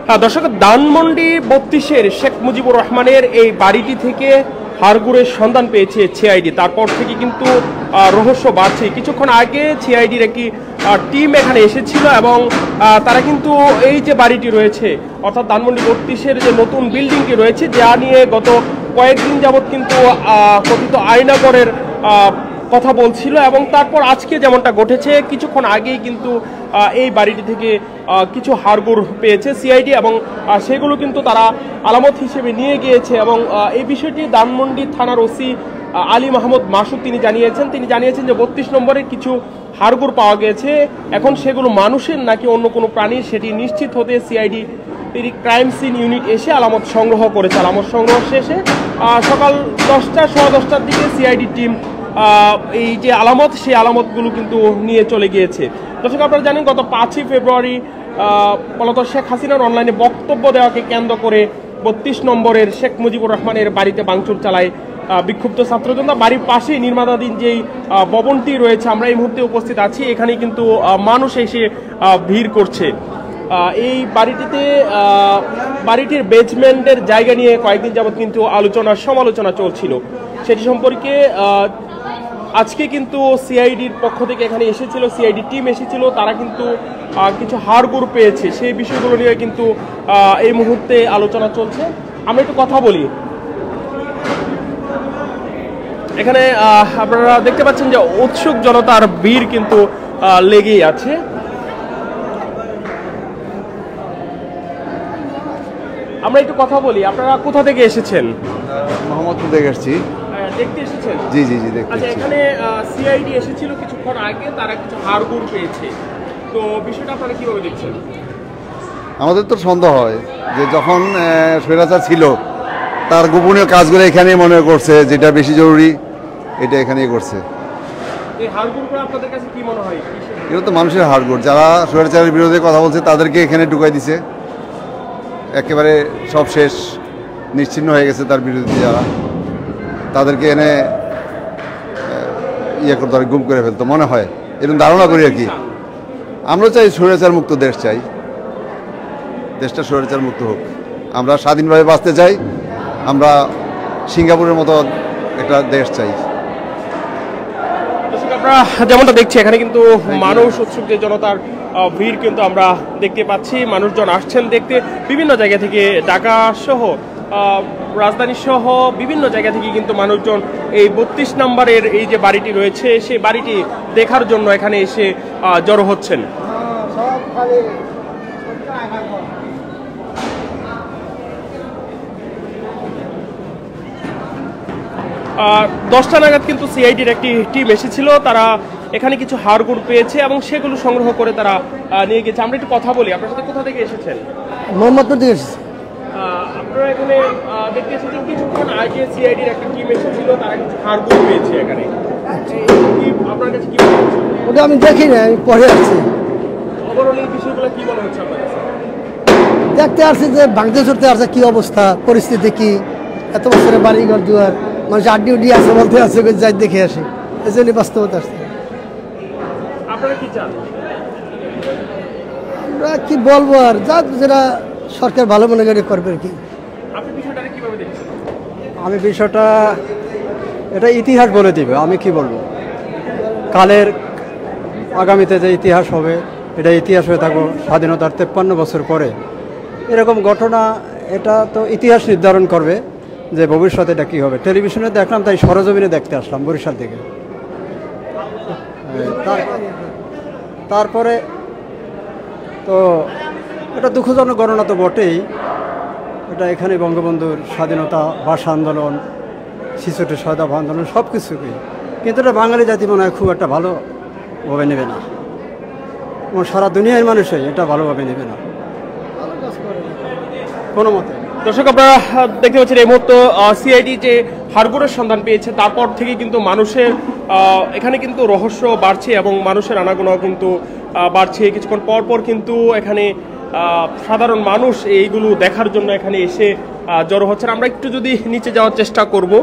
হ্যাঁ দর্শক, ধানমন্ডি 32-এর শেখ মুজিবুর রহমানের এই বাড়িটি থেকে হাড়গুড়ের সন্ধান পেয়েছে সিআইডি। তারপর থেকে কিন্তু রহস্য বাড়ছে। কিছুক্ষণ আগে সিআইডির একটি টিম এখানে এসেছিল এবং তারা কিন্তু এই যে বাড়িটি রয়েছে অর্থাৎ ধানমন্ডি 32-এর যে নতুন বিল্ডিংটি রয়েছে যা নিয়ে গত কয়েকদিন যাবৎ কিন্তু কথিত আয়নাগরের কথা বলছিল এবং তারপর আজকে যেমনটা ঘটেছে কিছুক্ষণ আগেই কিন্তু এই বাড়িটি থেকে কিছু হাড়গোড় পেয়েছে সিআইডি এবং সেগুলো কিন্তু তারা আলামত হিসেবে নিয়ে গিয়েছে এবং এই বিষয়টি ধানমন্ডি থানার ওসি আলী মাহমুদ মাসুদ তিনি জানিয়েছেন যে 32 নম্বরের কিছু হাড়গোড় পাওয়া গেছে। এখন সেগুলো মানুষের নাকি অন্য কোনো প্রাণীর সেটি নিশ্চিত হতে সিআইডি ক্রাইম সিন ইউনিট এসে আলামত সংগ্রহ করেছে। আলামত সংগ্রহ শেষে সকাল 10টা সোয়া 10টার দিকে সিআইডি টিম এই যে আলামত সেই আলামতগুলো কিন্তু নিয়ে চলে গিয়েছে। দর্শক, আপনারা জানেন গত 5ই ফেব্রুয়ারি মূলত শেখ হাসিনার অনলাইনে বক্তব্য দেওয়াকে কেন্দ্র করে 32 নম্বরের শেখ মুজিবুর রহমানের বাড়িতে ভাঙচুর চালায় বিক্ষুব্ধ ছাত্রজনতা। বাড়ির পাশেই নির্মাণাধীন যেই ভবনটি রয়েছে, আমরা এই মুহূর্তে উপস্থিত আছি, এখানে কিন্তু মানুষ এসে ভিড় করছে। এই বাড়িটির বেজমেন্টের জায়গা নিয়ে কয়েকদিন যাবৎ কিন্তু সমালোচনা চলছিল। সেটি সম্পর্কে আজকে কিন্তু সিআইডির পক্ষ থেকে এখানে এসেছিল, সিআইডি টিম এসেছিল, তারা কিন্তু কিছু হাড়গোড় পেয়েছে। সেই বিষয়গুলো নিয়ে কিন্তু এই মুহূর্তে আলোচনা চলছে। আমরা একটু কথা বলি। এখানে আপনারা দেখতে পাচ্ছেন যে উৎসুক জনতার ভিড় কিন্তু লেগেই আছে। আমরা একটু কথা বলি। আপনারা কোথা থেকে এসেছেন? মোহাম্মদপুর থেকে এসেছি। দেখতে এসেছেন? জি জি জি দেখতে। আচ্ছা, এখানে সিআইডি এসেছিল কিছুক্ষণ আগে, তারা কিছু হাড়গোড় পেয়েছে, তো বিষয়টা আপনারা কিভাবে দেখছেন? আমাদের তো সন্দেহ হয় যে যখন স্বৈরাচার ছিল তার গোপনীয় কাজগুলো এখানে মনে করছে, যেটা বেশি জরুরি এটা এখানেই করছে। এই হাড়গোড়গুলো আপনাদের কাছে কি মনে হয়? এগুলো তো মানুষের হাড়গোড়, যারা স্বৈরাচারের বিরুদ্ধে কথা বলছে তাদেরকে এখানে ঢুকাই দিছে। একেবারে সব শেষ, নিশ্চিহ্ন হয়ে গেছে তার বিরুদ্ধে যারা, তাদেরকে এনে করতে পারে, গুম করে ফেলতো মনে হয়, এরকম ধারণা করি আর কি। আমরা চাই স্বৈরাচার মুক্ত দেশ চাই, দেশটা স্বৈরাচার মুক্ত হোক। আমরা স্বাধীনভাবে বাঁচতে চাই, আমরা সিঙ্গাপুরের মতো একটা দেশ চাই। আমরা যেমনটা দেখছি এখানে কিন্তু মানুষ, উৎসুক যে জনতার ভিড় কিন্তু আমরা দেখতে পাচ্ছি। মানুষজন আসছেন দেখতে, বিভিন্ন জায়গা থেকে, ঢাকা সহ রাজধানী সহ বিভিন্ন জায়গা থেকে কিন্তু মানুষজন এই 32 নম্বরের এই যে বাড়িটি রয়েছে সেই বাড়িটি দেখার জন্য এখানে এসে জড়ো হচ্ছেন। 10টা নাগাদ কিন্তু সিআইডির একটি টিম এসেছিল, তারা এখানে কিছু হাড়গোড় পেয়েছে এবং সেগুলো সংগ্রহ করে তারা নিয়ে গেছে। আমরা একটু কথা বলি। আপনার সাথে কোথা থেকে এসেছেন? মোহাম্মদপুর থেকে এসেছি। আপনারা এখানে দেখতে এসেছেন কিছুক্ষণ আগে সিআইডির একটা টিম এসেছিল, তারা কিছু হাড়গোড় পেয়েছে এখানে। আপনার কাছে কি মনে হচ্ছে? ওটা আমি দেখি না, আমি পরে আসছি। ওভারঅল এই বিষয়গুলো কি মনে হচ্ছে আপনার কাছে? দেখতে আসছি যে ভাঙতে চড়তে আসছে, কি অবস্থা, পরিস্থিতি কি, এত বছরের বাড়িঘর দুয়ার, মানুষ আড্ডি উড্ডি আছে বলতে আছে, যাই দেখে আসি, এই জন্য বাস্তবতা আসছে। আপনারা কি চান? আমরা কি বলবো আর, যা যেটা সরকার ভালো মনে করে করবে আর কি। আপনি বিষয়টা কিভাবে দেখছেন? আমি বিষয়টা এটা ইতিহাস বলে দিবে, আমি কি বলবো, কালের আগামীতে যে ইতিহাস হবে এটা ইতিহাস হয়ে থাকবো। স্বাধীনতার 53 বছর পরে এরকম ঘটনা, এটা তো ইতিহাস নির্ধারণ করবে যে ভবিষ্যতে এটা কী হবে। টেলিভিশনে দেখলাম, তাই সরজমিনে দেখতে আসলাম বরিশাল থেকে। তারপরে তো এটা দুঃখজনক ঘটনা তো বটেই। এটা এখানে বঙ্গবন্ধুর স্বাধীনতা, ভাষা আন্দোলন, 66 শতাব্দী আন্দোলন সব কিছুকেই, কিন্তু এটা বাঙালি জাতি মনে হয় খুব একটা ভালোভাবে নেবে না, এবং সারা দুনিয়ার মানুষই এটা ভালোভাবে নেবে না কোনো মতে। দর্শক, আপনারা দেখতে পাচ্ছেন এই মুহূর্তে সিআইডি যে হাড়গোড়ের সন্ধান পেয়েছে তারপর থেকে কিন্তু মানুষের এখানে কিন্তু রহস্য বাড়ছে এবং মানুষের আনাগোনাও কিন্তু বাড়ছে। কিছুক্ষণ পর পর কিন্তু এখানে সাধারণ মানুষ এইগুলো দেখার জন্য এখানে এসে জড়ো হচ্ছেন। আমরা একটু যদি নিচে যাওয়ার চেষ্টা করব।